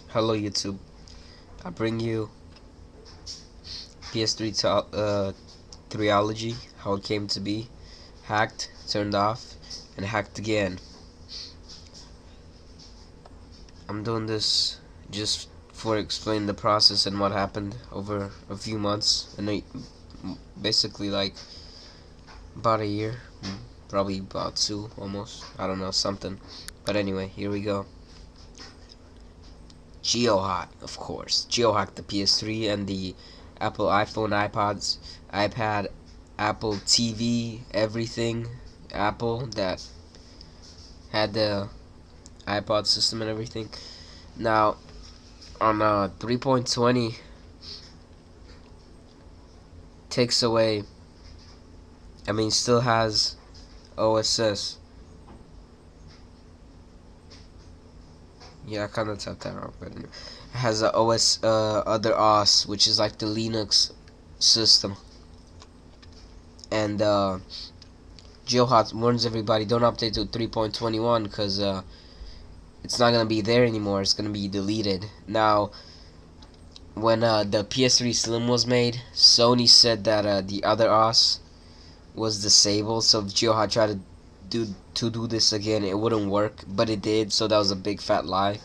Hello YouTube. I bring you PS3 3ology, how it came to be, hacked, turned off, and hacked again. I'm doing this just for explain the process and what happened over a few months and basically like about a year, probably about two almost. I don't know, something. But anyway, here we go. GeoHot, of course. GeoHot the PS3 and the Apple iPhone, iPods, iPad, Apple TV, everything Apple that had the iPod system and everything. Now, on 3.20, takes away, still has OSS. Yeah, I kind of tapped that wrong, but it has a other OS, which is like the Linux system. And GeoHot warns everybody, don't update to 3.21 because it's not gonna be there anymore. It's gonna be deleted. Now, when the PS3 Slim was made, Sony said that the other OS was disabled. So if GeoHot tried to do this again, it wouldn't work, but it did. So that was a big fat lie.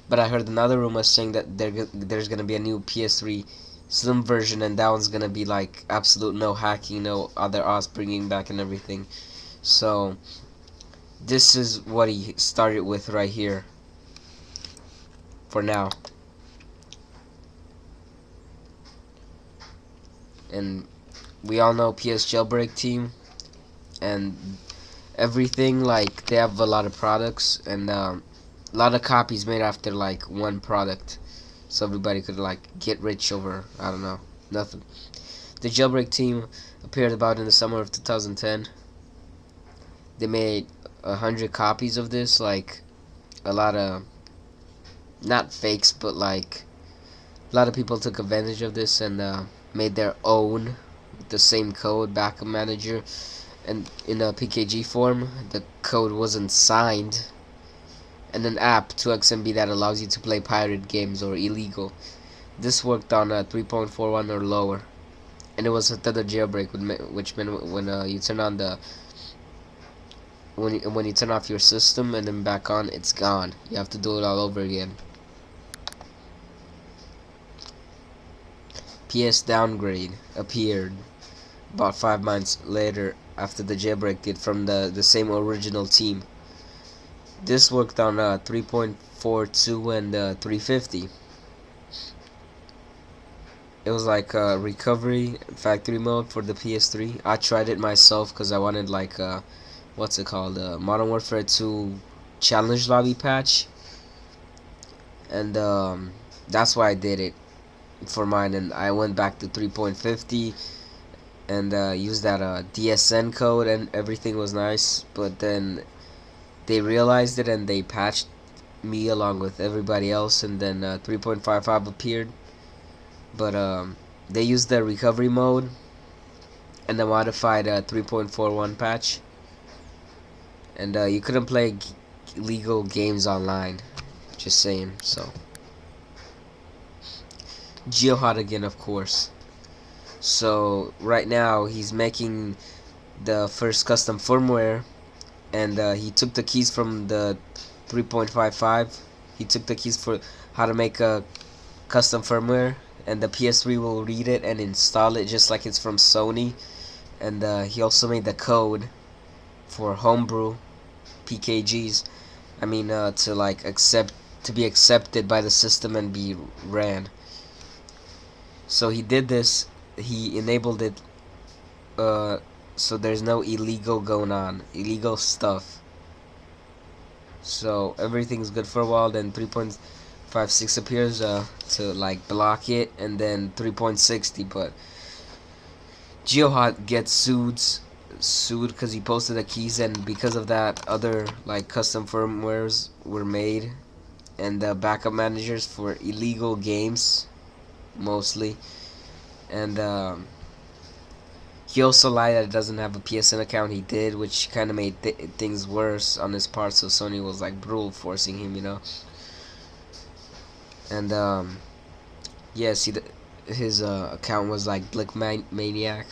But I heard another rumor saying that there's gonna be a new PS3 Slim version, and that one's gonna be like absolute no hacking, no other OS bringing back and everything. So this is what he started with right here. For now. And we all know PS Jailbreak team and everything, like they have a lot of products and a lot of copies made after like one product, so everybody could like get rich over, I don't know, nothing. The Jailbreak team appeared about in the summer of 2010. They made 100 copies of this, like a lot of not fakes, but like a lot of people took advantage of this and made their own with the same code, backup manager, and in a PKG form. The code wasn't signed, and an app 2XMB that allows you to play pirated games or illegal. This worked on 3.41 or lower, and it was a tether jailbreak, which meant when you turn on the when you turn off your system and then back on, it's gone. You have to do it all over again. PS downgrade appeared about 5 months later after the jailbreak did from the same original team. This worked on 3.42 and 350. It was like a recovery factory mode for the PS3. I tried it myself because I wanted like what's it called, Modern Warfare 2 challenge lobby patch, and that's why I did it for mine. And I went back to 3.50 and used that DSN code, and everything was nice. But then they realized it and they patched me along with everybody else, and then 3.55 appeared. But they used the recovery mode and the modified 3.41 patch, and you couldn't play legal games online, just saying. So GeoHot again, of course. So right now he's making the first custom firmware, and he took the keys from the 3.55. He took the keys for how to make a custom firmware, and the PS3 will read it and install it just like it's from Sony. And he also made the code for homebrew PKGs. To like to be accepted by the system and be ran. So he did this. He enabled it so there's no illegal going on, illegal stuff. So everything's good for a while. Then 3.56 appears to like block it, and then 3.60. But GeoHot gets sued because he posted the keys, and because of that, other like custom firmwares were made, and backup managers for illegal games mostly. And he also lied that it doesn't have a PSN account. He did, which kind of made things worse on his part. So Sony was like brutal forcing him, And yeah, see, his account was like Blick Maniac.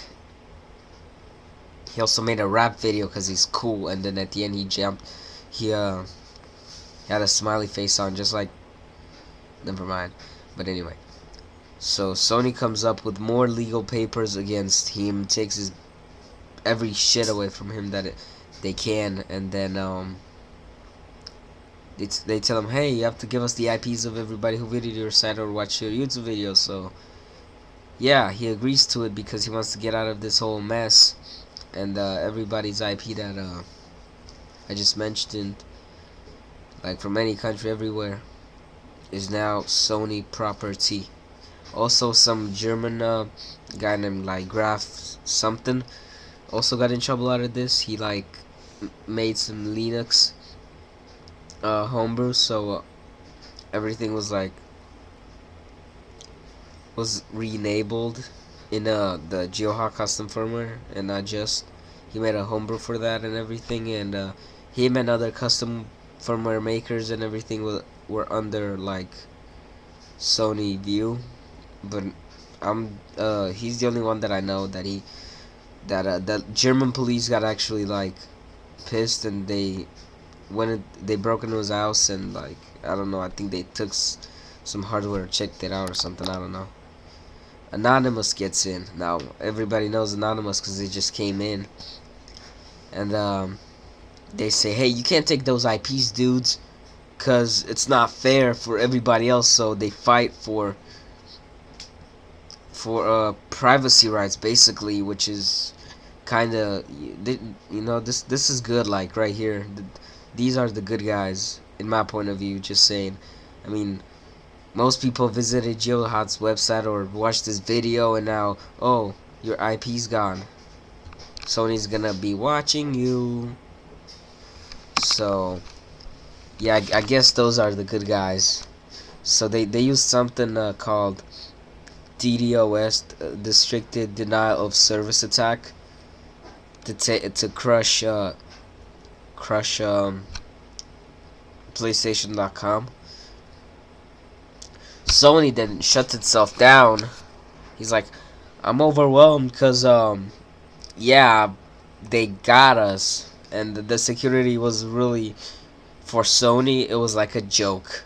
He also made a rap video because he's cool, and then at the end he jumped. He had a smiley face on, just like. Never mind. But anyway, so Sony comes up with more legal papers against him, takes his every shit away from him that they can, and then they tell him, hey, you have to give us the IPs of everybody who visited your site or watched your YouTube video. So yeah, he agrees to it because he wants to get out of this whole mess, and everybody's IP that I just mentioned, like from any country everywhere, is now Sony property. Also, some German guy named like Graf something also got in trouble out of this. He like made some Linux homebrew, so everything was re-enabled in the GeoHawk custom firmware, and not just. He made a homebrew for that and everything, and him and other custom firmware makers and everything were under like Sony view, but he's the only one that I know that the German police got actually like pissed, and they broke into his house, and like I don't know, I think they took some hardware, checked it out or something, I don't know. Anonymous gets in. Now everybody knows Anonymous because they just came in, and they say, hey, you can't take those IPs, dudes, because it's not fair for everybody else. So they fight for privacy rights, basically, which is kind of, this is good. Like right here, these are the good guys in my point of view. Just saying. I mean, most people visited GeoHot's website or watched this video, and now, oh, your IP's gone. Sony's gonna be watching you. So yeah, I guess those are the good guys. So they used something called DDoS, Distracted Denial of Service Attack, to crush PlayStation.com. Sony then shuts itself down. He's like, I'm overwhelmed because yeah, they got us, and the security was really, for Sony, it was like a joke,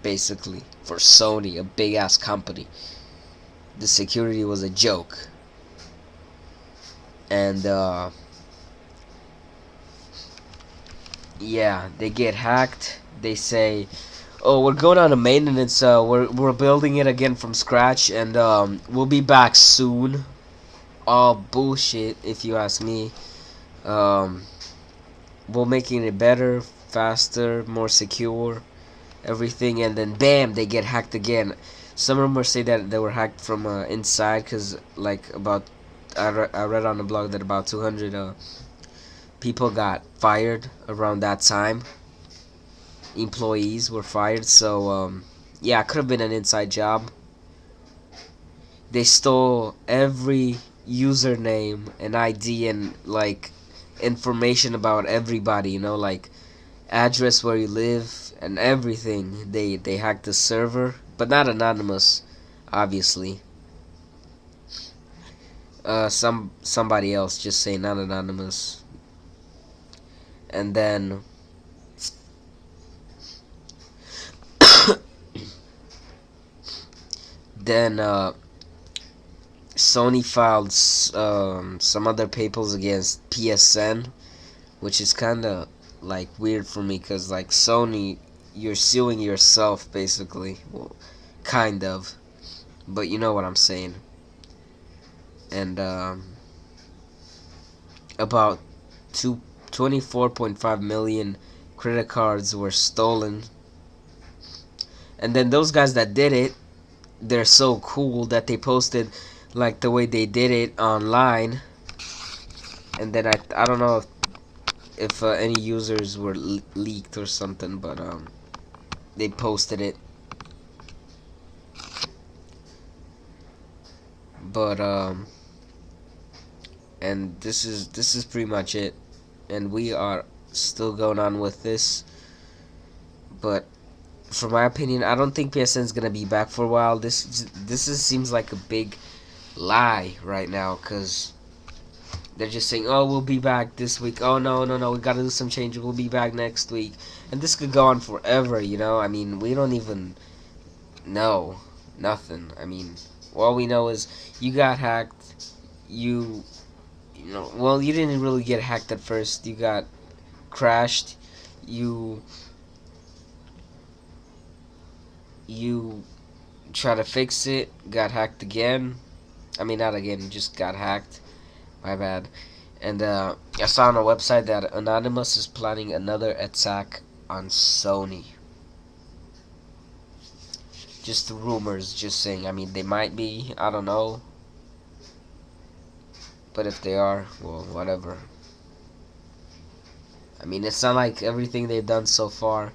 basically. For Sony, a big ass company, the security was a joke. And yeah, they get hacked. They say, oh, we're going on a maintenance, we're building it again from scratch, and we'll be back soon. All bullshit, if you ask me. We're making it better, faster, more secure, everything, and then bam, they get hacked again. Some rumors say that they were hacked from inside, because like I read on the blog that about 200 people got fired around that time. Employees were fired, so yeah, it could have been an inside job. They stole every username and ID and like information about everybody, like address where you live and everything. They hacked the server, but not Anonymous, obviously. Somebody else, just say not Anonymous. And then Sony filed some other papers against PSN, which is kind of like weird for me, because like Sony, you're suing yourself basically. Well, kind of, but you know what I'm saying. And about 24.5 million credit cards were stolen. And then those guys that did it, they're so cool that they posted like the way they did it online. And then I don't know if any users were leaked or something, but they posted it. But and this is pretty much it, and we are still going on with this. But for my opinion, I don't think PSN is gonna be back for a while. Seems like a big lie right now, cause they're just saying, "Oh, we'll be back this week." Oh no, no, no, we gotta do some changes. We'll be back next week, and this could go on forever. You know, I mean, we don't even know nothing. I mean, all we know is you got hacked. You know, well, you didn't really get hacked at first. You got crashed. You you try to fix it. Got hacked again. I mean, not again. Just got hacked. My bad. And I saw on a website that Anonymous is planning another attack on Sony. Just rumors, just saying. I mean, they might be. I don't know. But if they are, well, whatever. I mean, it's not like everything they've done so far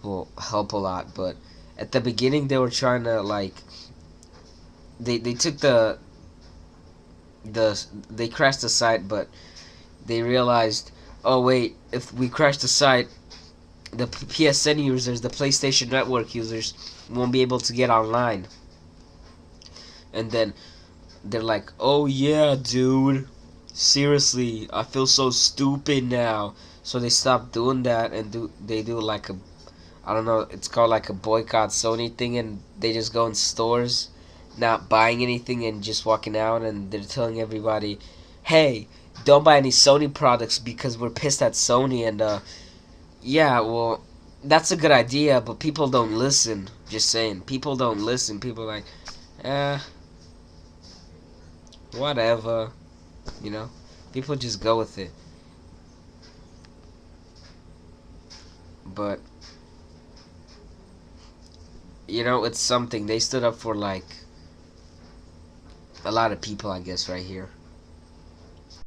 will help a lot. But at the beginning, they were trying to, like, they took they crashed the site, but they realized, oh wait, if we crash the site, the PSN users, the PlayStation Network users, won't be able to get online. And then they're like, oh yeah, dude, seriously, I feel so stupid now. So they stopped doing that and they do like a, I don't know, it's called like a boycott Sony thing, and they just go in stores, not buying anything and just walking out, and they're telling everybody, hey, don't buy any Sony products because we're pissed at Sony. And yeah, well, that's a good idea, but people don't listen. Just saying, people don't listen. People are like, eh, whatever, you know. People just go with it. But you know, it's something. They stood up for like a lot of people, I guess, right here.